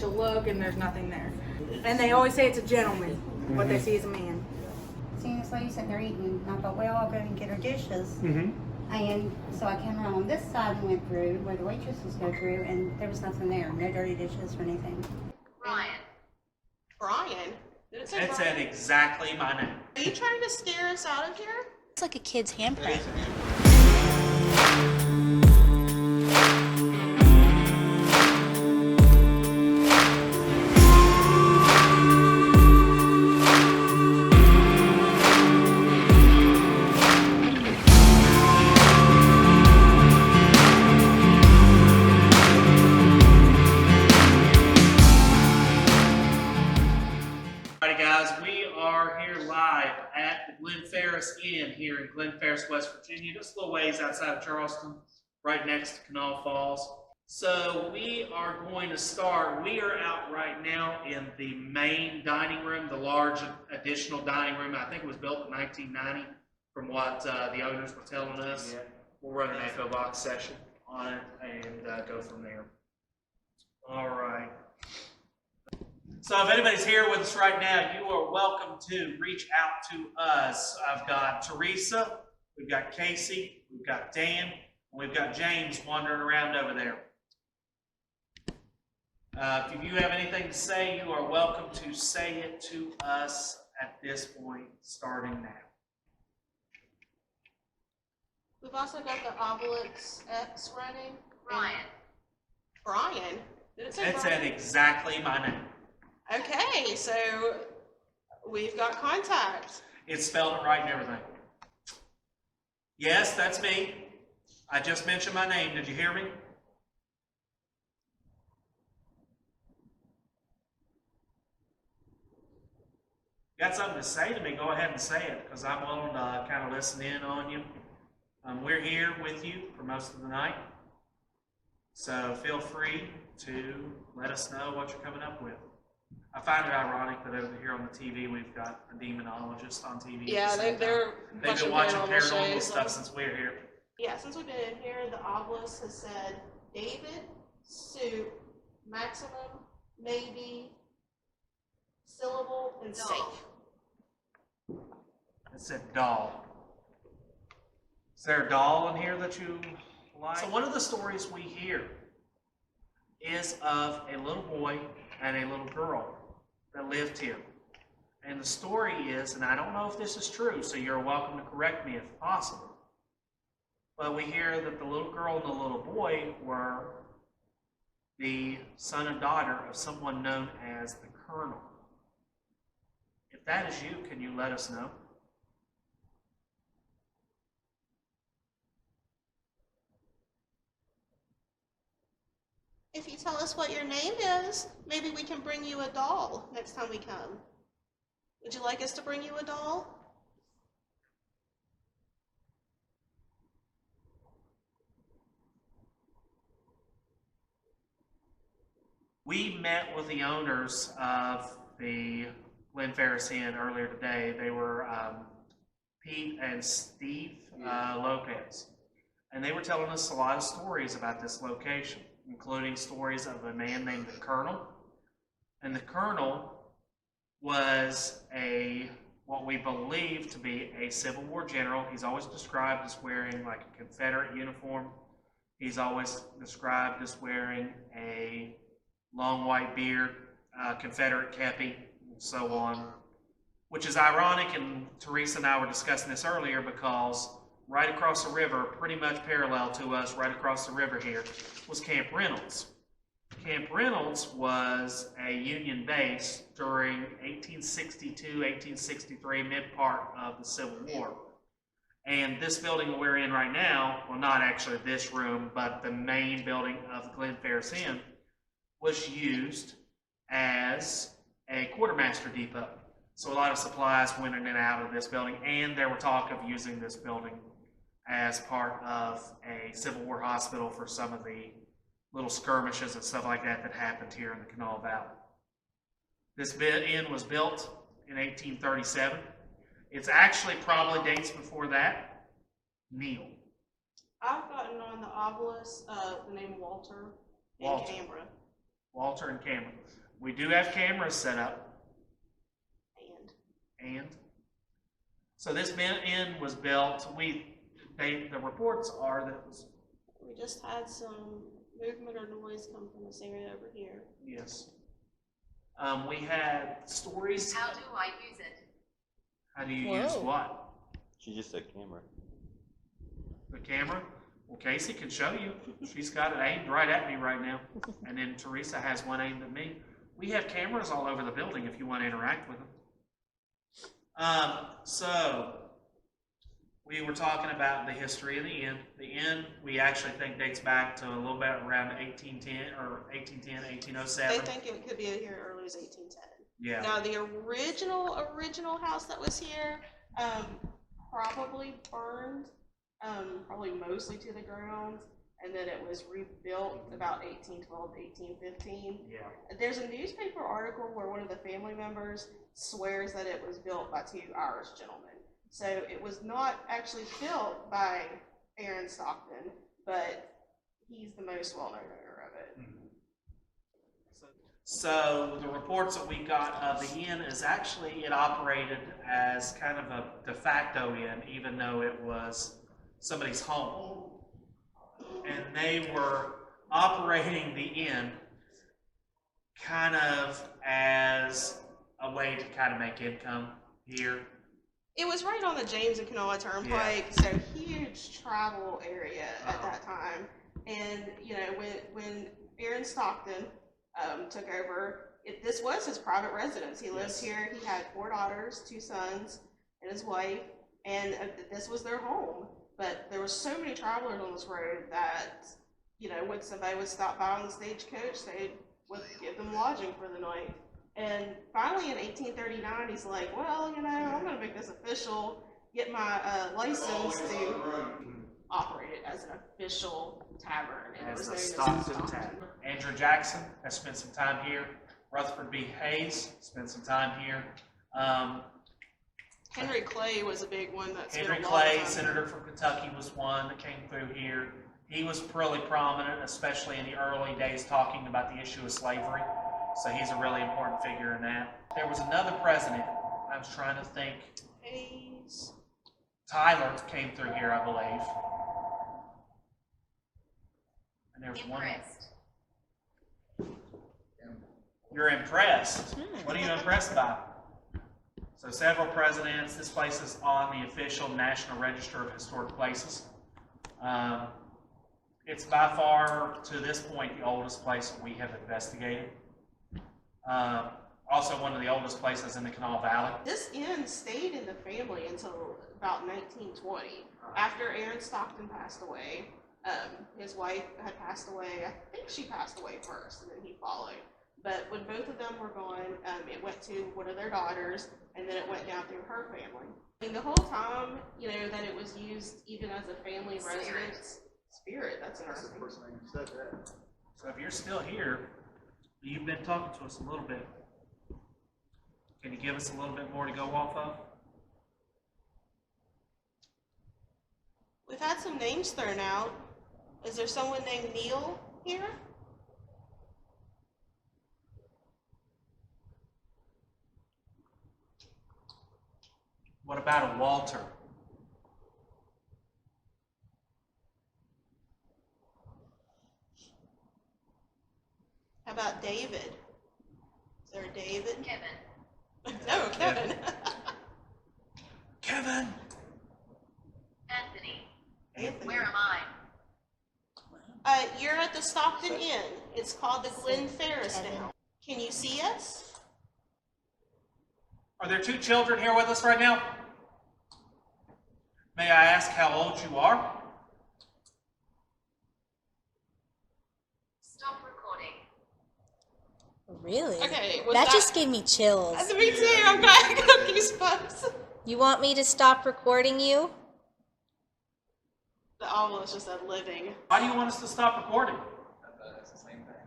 to look, and there's nothing there. And they always say it's a gentleman. What they see is a man. Seen this lady sitting there eating, and I thought, well, I'll go and get her dishes. And so I came around on this side and went through where the waitresses go through, and there was nothing there. No dirty dishes or anything. Brian. Brian? Did it say It Brian? said exactly my name. Are you trying to scare us out of here? It's like a kid's handprint. Alrighty guys, we are here live at the Glen Ferris Inn here in Glen Ferris, West Virginia, just a little ways outside of Charleston, right next to Kanawha Falls. So we are going to start, we are out right now in the main dining room, the large additional dining room. I think it was built in 1990 from what the owners were telling us. Yeah. We'll run an echo box session on it and go from there. All right. So if anybody's here with us right now, you are welcome to reach out to us. I've got Teresa, we've got Casey, we've got Dan, and we've got James wandering around over there. If you have anything to say, you are welcome to say it to us at this point, starting now. We've also got the Obelix X running. Brian. Brian? Did it say It Brian? said exactly my name. Okay, so we've got contact. It spelled it right and everything. Yes, that's me. I just mentioned my name. Did you hear me? Got something to say to me, go ahead and say it, because I'm willing to kind of listen in on you. We're here with you for most of the night, so feel free to let us know what you're coming up with. I find it ironic that over here on the TV we've got a demonologist on TV. Yeah, they've been watching paranormal stuff since we're here. Yeah, since we've been in here, the obelisk has said David, soup, maximum, maybe, syllable, and safe. It said doll. Is there a doll in here that you like? So one of the stories we hear is of a little boy and a little girl that lived here. And the story is, and I don't know if this is true, so you're welcome to correct me if possible, but we hear that the little girl and the little boy were the son and daughter of someone known as the Colonel. If that is you, can you let us know? If you tell us what your name is, maybe we can bring you a doll next time we come. Would you like us to bring you a doll? We met with the owners of the Glen Ferris Inn earlier today. They were Pete and Steve Lopez. And they were telling us a lot of stories about this location, including stories of a man named the Colonel. And the Colonel was what we believe to be a Civil War general. He's always described as wearing like a Confederate uniform. He's always described as wearing a long white beard, Confederate kepi, and so on. Which is ironic, and Teresa and I were discussing this earlier, because right across the river, pretty much parallel to us, right across the river here, was Camp Reynolds. Camp Reynolds was a Union base during 1862, 1863, mid-part of the Civil War. And this building we're in right now, well, not actually this room, but the main building of the Glen Ferris Inn, was used as a quartermaster depot. So a lot of supplies went in and out of this building, and there were talk of using this building as part of a Civil War hospital for some of the little skirmishes and stuff like that that happened here in the Kanawha Valley. This inn was built in 1837. It's actually probably dates before that. Neil. I've gotten on the obelisk the name Walter in Walter. camera. Walter and Cameron. We do have cameras set up. And so this inn was built. The reports are that it was. We just had some movement or noise come from this area over here. Yes. We had stories. How do I use it? How do you use what? She just said camera. The camera? Well, Casey can show you. She's got it aimed right at me right now. And then Teresa has one aimed at me. We have cameras all over the building if you want to interact with them. So, we were talking about the history of the inn. The inn, we actually think dates back to a little bit around 1810 or 1807. They think it could be here as early as 1810. Yeah. Now, the original house that was here probably burned, probably mostly to the ground, and then it was rebuilt about 1812 to 1815. Yeah. There's a newspaper article where one of the family members swears that it was built by two Irish gentlemen. So it was not actually built by Aaron Stockton, but he's the most well-known owner of it. So the reports that we got of the inn is actually it operated as kind of a de facto inn, even though it was somebody's home. And they were operating the inn kind of as a way to kind of make income here. It was right on the James and Kanawha Turnpike, so huge travel area at that time. And you know, when Aaron Stockton took over, this was his private residence. He lived here. He had 4 daughters, 2 sons, and his wife, and this was their home. But there were so many travelers on this road that, you know, when somebody would stop by on the stagecoach, they would give them lodging for the night. And finally in 1839, he's like, well, you know, I'm going to make this official, get my license to operate it as an official tavern. And As it the was known as Stockton Tavern. Andrew Jackson has spent some time here. Rutherford B. Hayes spent some time here. Henry Clay was a big one that spent Henry a lot of Clay, time. senator from Kentucky, was one that came through here. He was really prominent, especially in the early days, talking about the issue of slavery. So he's a really important figure in that. There was another president. I was trying to think. Hayes. Tyler came through here, I believe. And there was one. Impressed. You're impressed. What are you impressed by? So several presidents. This place is on the official National Register of Historic Places. It's by far, to this point, the oldest place that we have investigated. Also one of the oldest places in the Kanawha Valley. This inn stayed in the family until about 1920. After Aaron Stockton passed away, his wife had passed away. I think she passed away first, and then he followed. But when both of them were gone, it went to one of their daughters, and then it went down through her family. I mean, the whole time, you know, that it was used even as a family residence. Spirit, that's interesting. That's the first thing you said that. So if you're still here, you've been talking to us a little bit. Can you give us a little bit more to go off of? We've had some names thrown out. Is there someone named Neil here? What about a Walter? How about David? Is there a David? Kevin. No, Kevin. Kevin! Anthony. Anthony. Where am I? You're at the Stockton Inn. It's called the Glen Ferris Inn. Can you see us? Are there 2 children here with us right now? May I ask how old you are? Stop recording. Really? Okay, was That just gave me chills. Me too. I got goosebumps. You want me to stop recording you? The almost just said living. Why do you want us to stop recording? That's the same thing.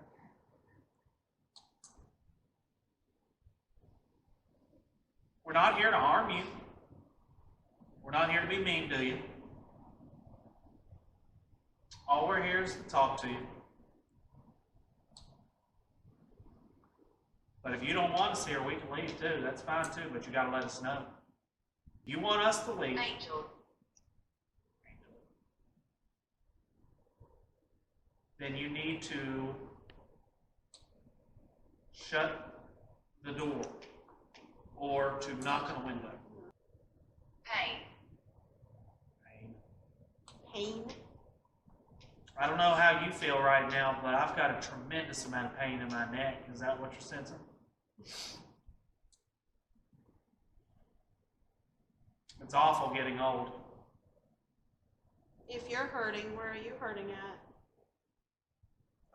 We're not here to harm you. We're not here to be mean to you. All we're here is to talk to you. But if you don't want us here, we can leave too. That's fine too, but you gotta let us know. You want us to leave. Angel. Then you need to shut the door or to knock on a window. Pain. Pain. I don't know how you feel right now, but I've got a tremendous amount of pain in my neck. Is that what you're sensing? It's awful getting old. If you're hurting, where are you hurting at?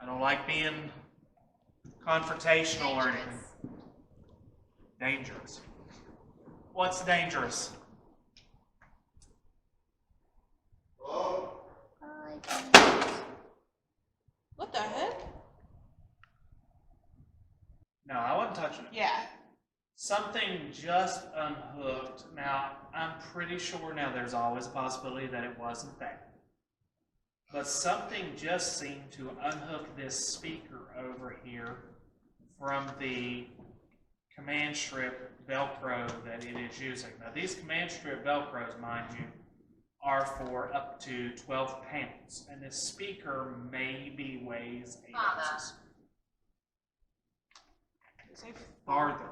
I don't like being confrontational or anything. Dangerous. What's dangerous? What the heck? No, I wasn't touching it. Yeah. Something just unhooked. Now, I'm pretty sure now there's always a possibility that it wasn't that. But something just seemed to unhook this speaker over here from the command strip Velcro that it is using. Now, these command strip Velcros, mind you, are for up to 12 pounds. And this speaker maybe weighs 8 ounces. Farther.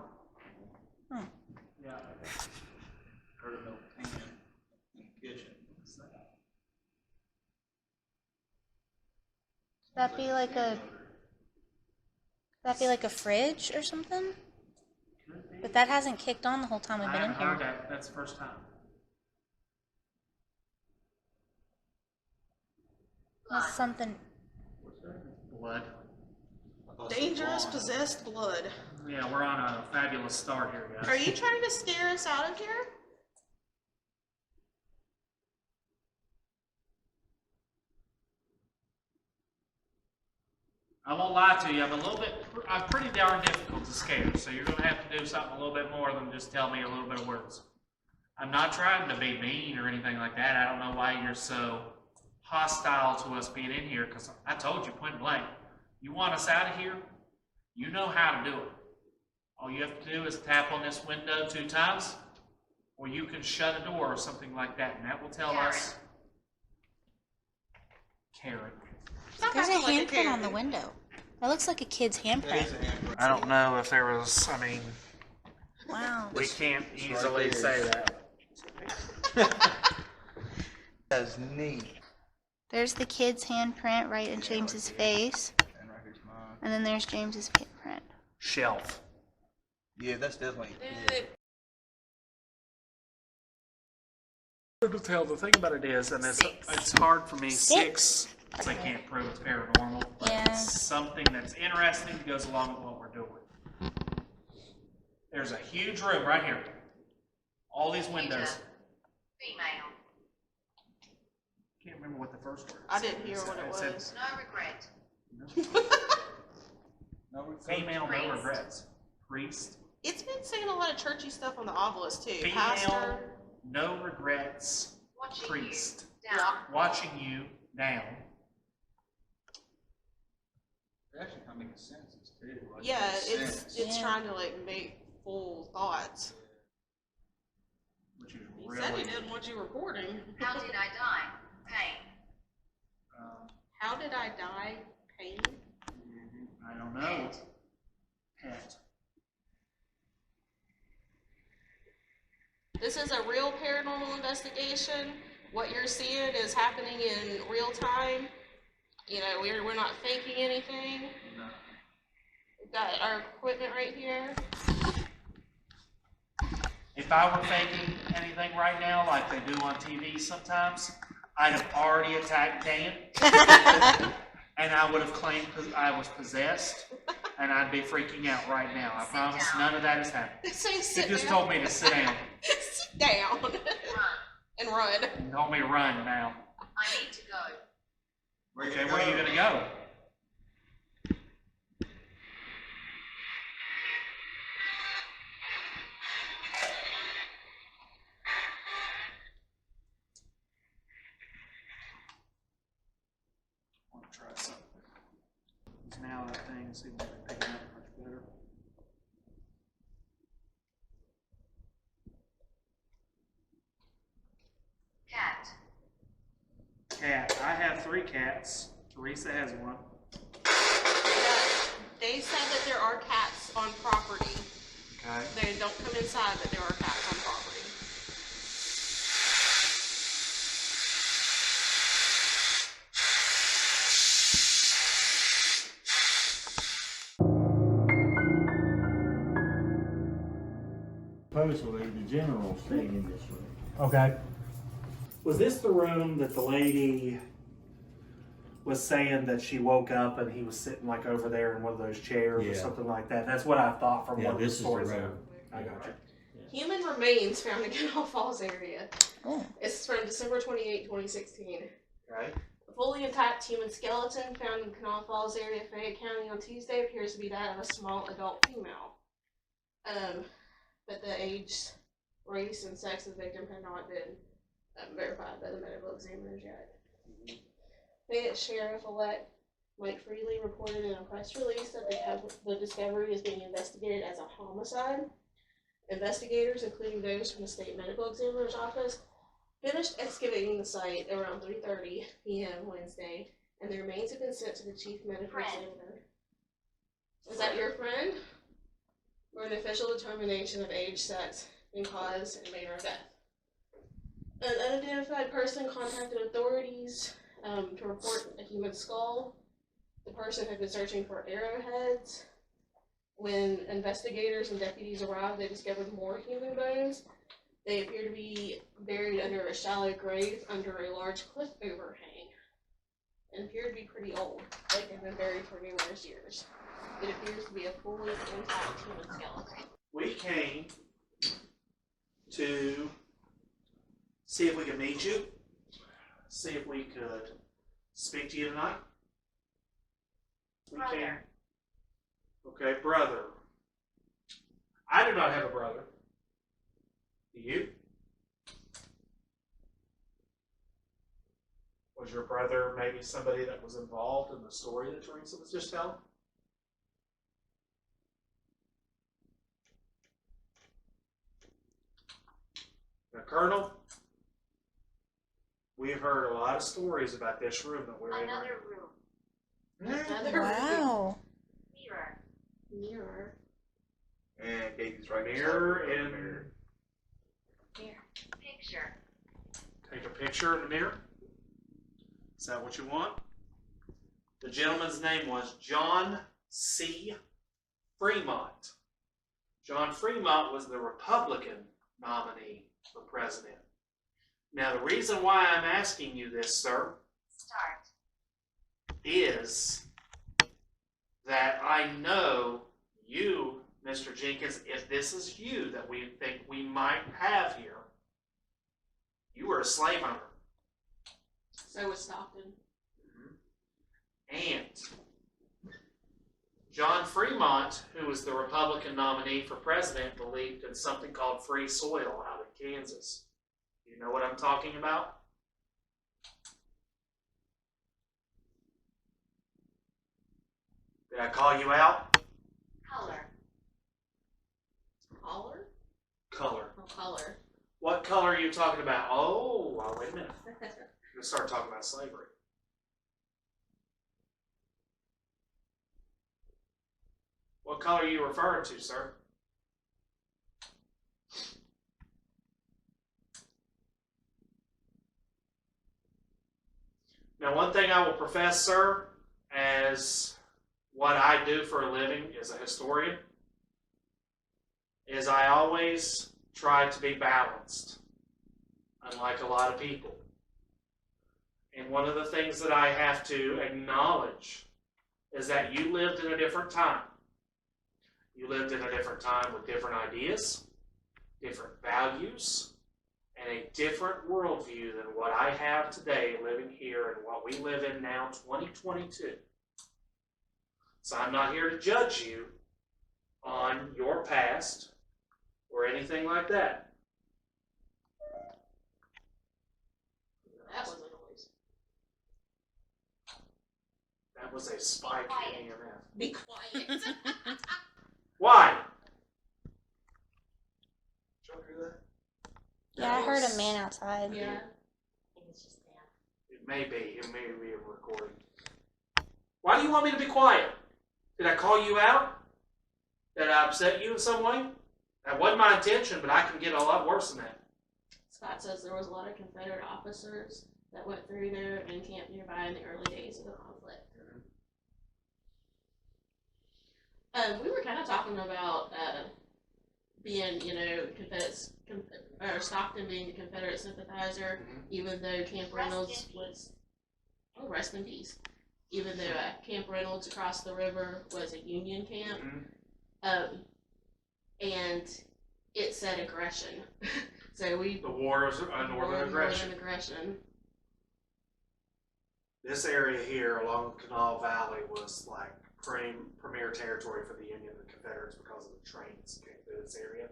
Yeah. Heard of no pan in the kitchen. That'd be like a fridge or something? But that hasn't kicked on the whole time we've I been in haven't heard here. that. That's the first time. That's something. Blood. Dangerous possessed blood. Yeah, we're on a fabulous start here, guys. Are you trying to scare us out of here? I won't lie to you. I'm pretty darn difficult to scare. So you're going to have to do something a little bit more than just tell me a little bit of words. I'm not trying to be mean or anything like that. I don't know why you're so hostile to us being in here, because I told you point blank, you want us out of here, you know how to do it. All you have to do is tap on this window 2 times, or you can shut a door or something like that, and that will tell us. Karen. There's a handprint on the window. That looks like a kid's handprint. I don't know if there was, Wow. we can't easily say that. That's neat. There's the kid's handprint right in James's face. And right here's mine. And then there's James's handprint. Shelf. Yeah, that's definitely a kid. To tell, the thing about it is, and it's hard for me, 6, I can't prove it's paranormal, but Yeah. it's something that's interesting that goes along with what we're doing. There's a huge room right here. All these windows. Female. Can't remember what the first word I didn't hear what it said was. No regret. No, female, no Priest. regrets. Priest. It's been saying a lot of churchy stuff on the obelisk too. Female, Pastor. no regrets. Watching Priest. you. Down. Watching you down. It actually kind of makes sense too. Like, Yeah, makes sense. it's Yeah. trying to like make full thoughts. Which is He really. said he didn't want you recording. How did I die? Pain. How did I die? Pain. I don't know. Pet. This is a real paranormal investigation. What you're seeing is happening in real time. You know, we're not faking anything. No. We've got our equipment right here. If I were faking anything right now, like they do on TV sometimes, I'd have already attacked Dan, and I would have claimed I was possessed, and I'd be freaking out right now. I promise none of that has happened. Say He sit just down. told me to sit down. Sit down Run. and run. He told me to run now. I need to go. Okay, where are you going to go? I want to try something. Now that thing seems to be picking up much better. cat. I have 3 cats. Teresa has 1. They said that there are cats on property. Okay. They don't come inside, but there are cats on property. Supposedly, the general stayed in this room. Okay. Was this the room that the lady was saying that she woke up and he was sitting like over there in one of those chairs or Yeah. something like that? That's what I thought from Yeah, one of the this is the stories. room. I got you. Human remains found in Kanawha Falls area. Oh. It's from December 28, 2016. Right. A fully intact human skeleton found in Kanawha Falls area, Fayette County on Tuesday appears to be that of a small adult female. But the age, race, and sex of the victim had not been verified by the medical examiners yet. Fayette Sheriff-elect Mike Freely reported in a press release that the discovery is being investigated as a homicide. Investigators, including those from the state medical examiner's office, finished excavating the site around 3:30 p.m. Wednesday, and the remains have been sent to the chief medical examiner. Is that your friend? For an official determination of age, sex, and cause and manner of death. An unidentified person contacted authorities to report a human skull. The person had been searching for arrowheads. When investigators and deputies arrived, they discovered more human bones. They appear to be buried under a shallow grave under a large cliff overhang, and appear to be pretty old, like they've been buried for numerous years. It appears to be a fully intact human skeleton. We came to see if we could meet you, see if we could speak to you tonight. We came. Okay, brother. I do not have a brother. Do you? Was your brother maybe somebody that was involved in the story that Teresa was just telling? Now, Colonel, we've heard a lot of stories about this room that we're in. Another room. Another Wow. Mirror. mirror. And Katie's right Mirror beside her in. mirror. Picture. Take a picture in the mirror. Is that what you want? The gentleman's name was John C. Fremont. John Fremont was the Republican nominee for president. Now, the reason why I'm asking you this, sir, Start. is that I know you, Mr. Jenkins, if this is you that we think we might have here, you were a slave owner. So was Stockton. And John Fremont, who was the Republican nominee for president, believed in something called free soil out in Kansas. You know what I'm talking about? Did I call you out? Color. Color? Color. Oh, color. What color are you talking about? Oh, well, wait a minute. You're going to start talking about slavery. What color are you referring to, sir? Now, one thing I will profess, sir, as what I do for a living as a historian, is I always try to be balanced, unlike a lot of people. And one of the things that I have to acknowledge is that you lived in a different time. You lived in a different time with different ideas, different values, and a different worldview than what I have today living here and what we live in now, 2022. So I'm not here to judge you on your past or anything like that. That was a noise. That was a spike in EMF. Be quiet. Why? Did you hear that? Yeah, I heard a man outside. Yeah. I think it's just that. It may be a recording. Why do you want me to be quiet? Did I call you out? Did I upset you in some way? That wasn't my intention, but I can get a lot worse than that. Scott says there was a lot of Confederate officers that went through there and camped nearby in the early days of the conflict. We were kind of talking about being, Stockton being a Confederate sympathizer, even though Camp Reynolds was, rest in peace, even though Camp Reynolds across the river was a Union camp, and it said aggression. So the war of northern aggression. This area here along the Kanawha Valley was like premier territory for the Union and the Confederates because of the trains came through this area,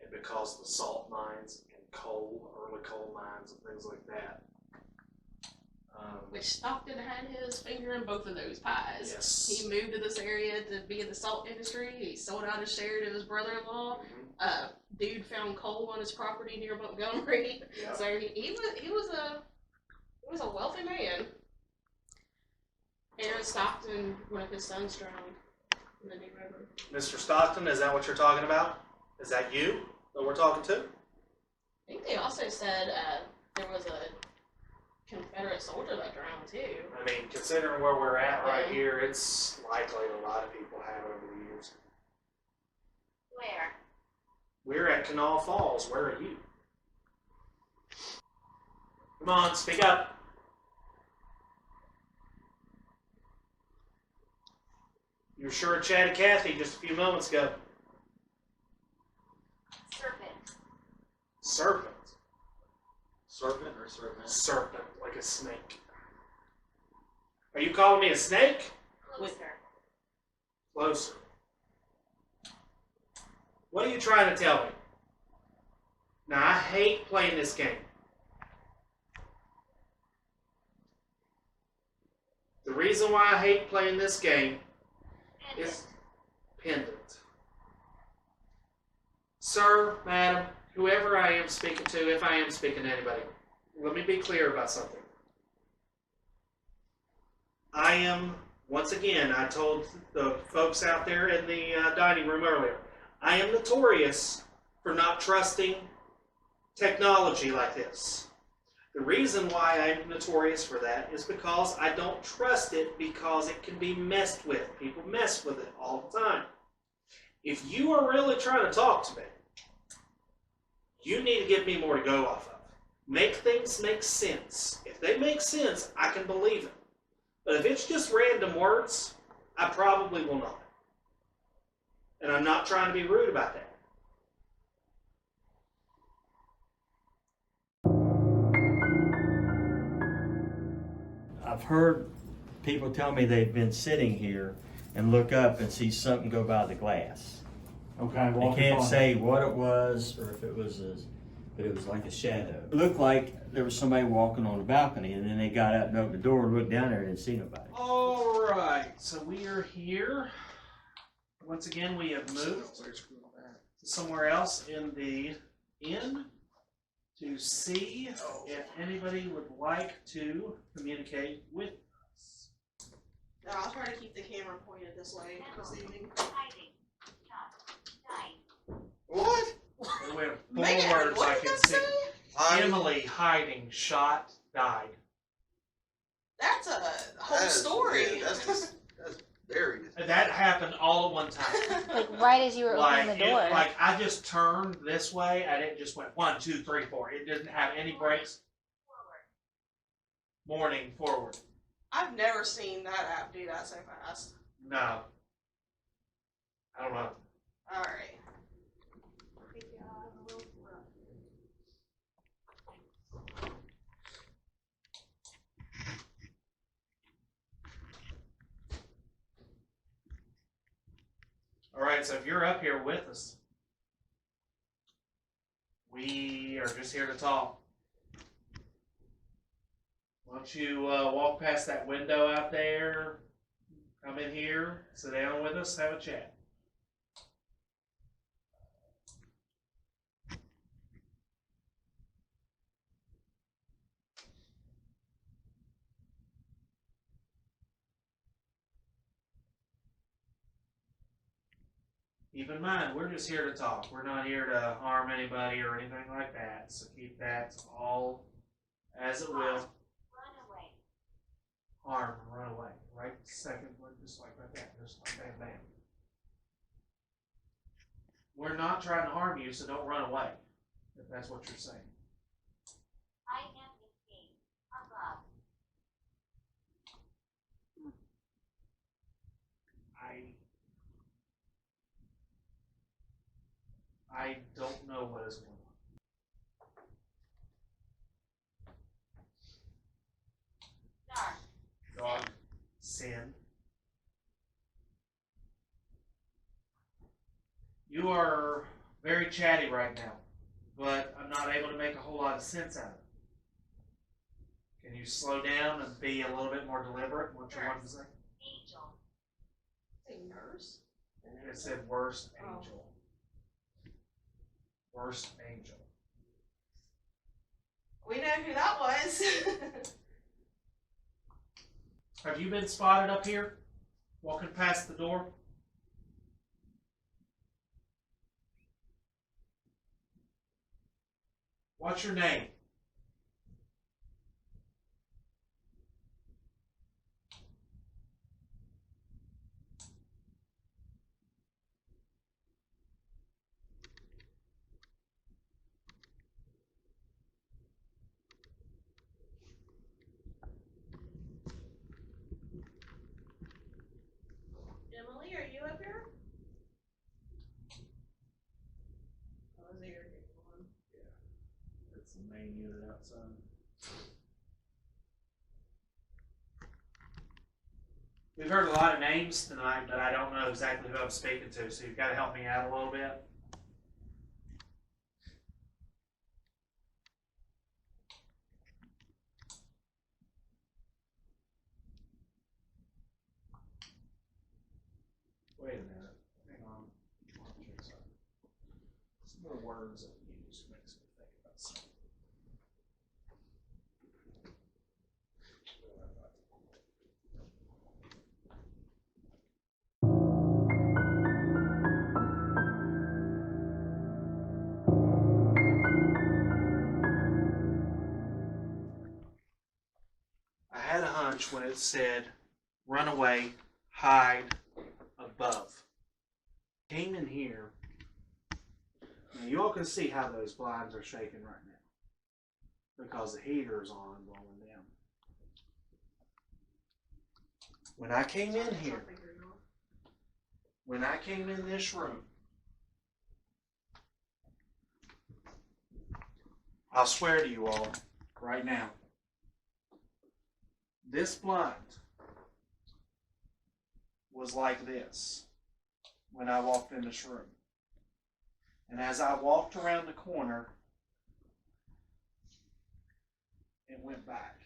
and because of the salt mines and early coal mines and things like that. Which Stockton had his finger in both of those pies. Yes. He moved to this area to be in the salt industry. He sold out his share to his brother-in-law. Dude found coal on his property near Montgomery. Yep. So he was a wealthy man. Aaron Stockton, one of his sons, drowned in the New River. Mr. Stockton, is that what you're talking about? Is that you that we're talking to? I think they also said there was a Confederate soldier that drowned too. I mean, considering where we're at right here, it's likely a lot of people have over the years. Where? We're at Kanawha Falls. Where are you? Come on, speak up. You were sure of Chad and Kathy just a few moments ago. Serpent. Serpent. Serpent or serpent? Serpent, like a snake. Are you calling me a snake? Closer. Closer. What are you trying to tell me? Now, I hate playing this game. The reason why I hate playing this game is pendant. Sir, madam, whoever I am speaking to, if I am speaking to anybody, let me be clear about something. I am, once again, I told the folks out there in the dining room earlier, I am notorious for not trusting technology like this. The reason why I'm notorious for that is because I don't trust it because it can be messed with. People mess with it all the time. If you are really trying to talk to me, you need to give me more to go off of. Make things make sense. If they make sense, I can believe it. But if it's just random words, I probably will not. And I'm not trying to be rude about that. I've heard people tell me they've been sitting here and look up and see something go by the glass. Okay, They can't say what it was or if it was but it was like a shadow. It looked like there was somebody walking on the balcony, and then they got up and opened the door and looked down there and didn't see nobody. All right, so we are here. Once again, we have moved to somewhere else in the inn to see if anybody would like to communicate with us. No, I'll try to keep the camera pointed this way this evening. Hiding. Shot. Died. What? It went Man, forwards, what I did can that see. say? Emily hiding, shot, died. That's a whole story. Yeah, that's buried. That happened all at one time. Like right as you were opening the door. Like I just turned this way and it just went 1, 2, 3, 4. It didn't have any breaks. Morning forward. I've never seen that app do that so fast. No. I don't know. Alright. All right, so if you're up here with us, we are just here to talk. Why don't you walk past that window out there, come in here, sit down with us, have a chat. Keep in mind, we're just here to talk. We're not here to harm anybody or anything like that. So keep that all as it will. Run away. Harm, run away. Right second one, just like that. Just like bam, bam. We're not trying to harm you, so don't run away. If that's what you're saying. I am the king. Above. I don't know what is going on. Dark. Dark, sin. You are very chatty right now, but I'm not able to make a whole lot of sense out of it. Can you slow down and be a little bit more deliberate in what you want to say? Angel. Say nurse. It said worst angel. Worst angel. We know who that was. Have you been spotted up here, walking past the door? What's your name? Emily, are you up here? Oh, is it your one? It's the main unit outside. We've heard a lot of names tonight, but I don't know exactly who I'm speaking to, so you've got to help me out a little bit. Wait a minute. Hang on. Some more words that we use makes me think about something. I had a hunch when it said run away, hide, above. Came in here. Now you all can see how those blinds are shaking right now because the heater is on and blowing down. When I came in here, when I came in this room, I'll swear to you all right now, this blind was like this when I walked in this room. And as I walked around the corner, it went back.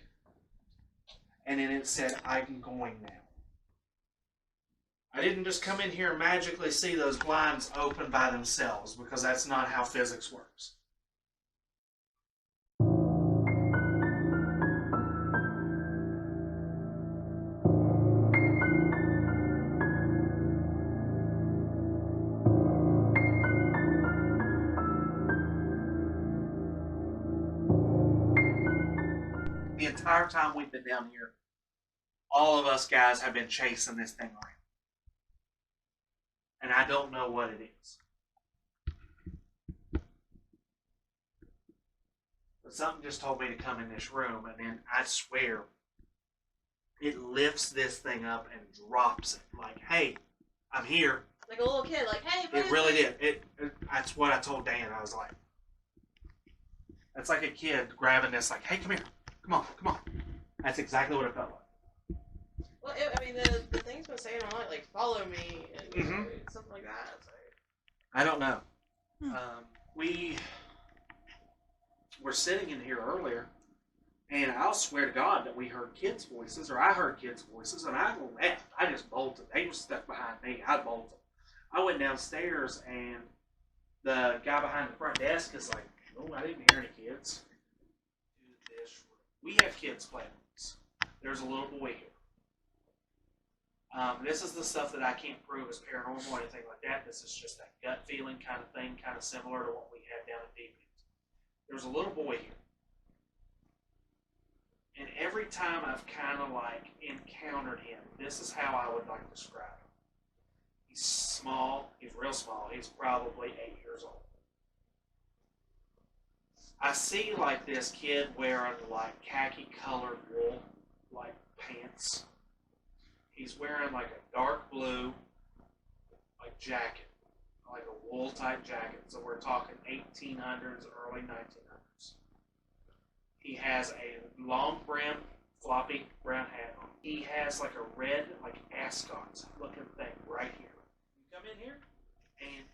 And then it said, I'm going now. I didn't just come in here and magically see those blinds open by themselves, because that's not how physics works. The entire time we've been down here, all of us guys have been chasing this thing around. And I don't know what it is. But something just told me to come in this room, and then I swear, it lifts this thing up and drops it. Like, hey, I'm here. Like a little kid, like, hey, It really did. That's what I told Dan. I was like, that's like a kid grabbing this, like, hey, come here. Come on, come on. That's exactly what it felt like. Well, I mean, the thing's been saying all night, like, follow me, and something like that. So. I don't know. We were sitting in here earlier, and I'll swear to God that we heard kids' voices, or I heard kids' voices, and I left. I just bolted. They were stuck behind me. I bolted. I went downstairs, and the guy behind the front desk is like, oh, I didn't hear any kids. We have kids playing with us. There's a little boy here. This is the stuff that I can't prove as paranormal or anything like that. This is just that gut feeling kind of thing, kind of similar to what we had down in Deep End. There's a little boy here. And every time I've kind of like encountered him, this is how I would like to describe him. He's small. He's real small. He's probably 8 years old. I see like this kid wearing like khaki colored wool, like pants. He's wearing like a dark blue, like jacket, like a wool type jacket. So we're talking 1800s, early 1900s. He has a long brim, floppy brown hat on. He has like a red, like ascot looking thing right here. You come in here and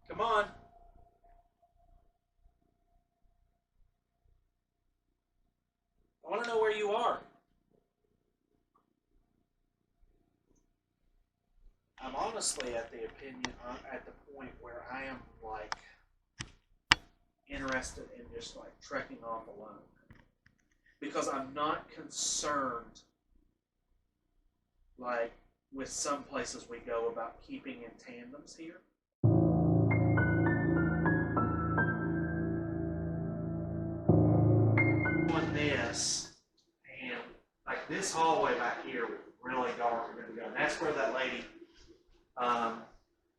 come on. I want to know where you are. I'm honestly at the point where I am like interested in just like trekking off alone. Because I'm not concerned like with some places we go about keeping in tandems here. On this, and like this hallway back here was really dark a minute ago. And that's where that lady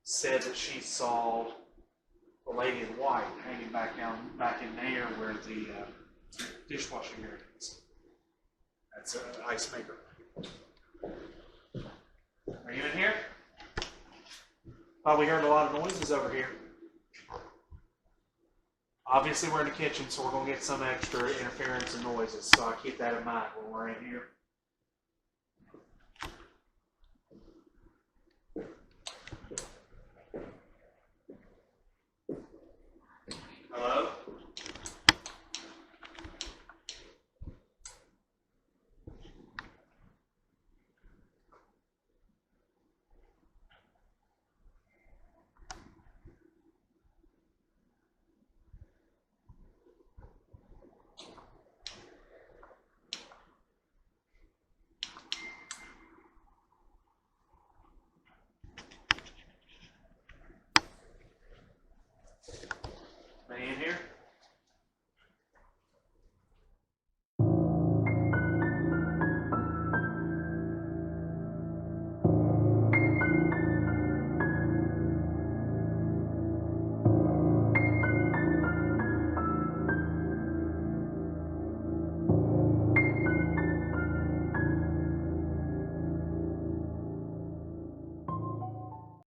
said that she saw the lady in white hanging back in there where the dishwashing area is. That's an ice maker. Are you in here? Probably heard a lot of noises over here. Obviously we're in the kitchen, so we're going to get some extra interference and noises, so I keep that in mind when we're in here.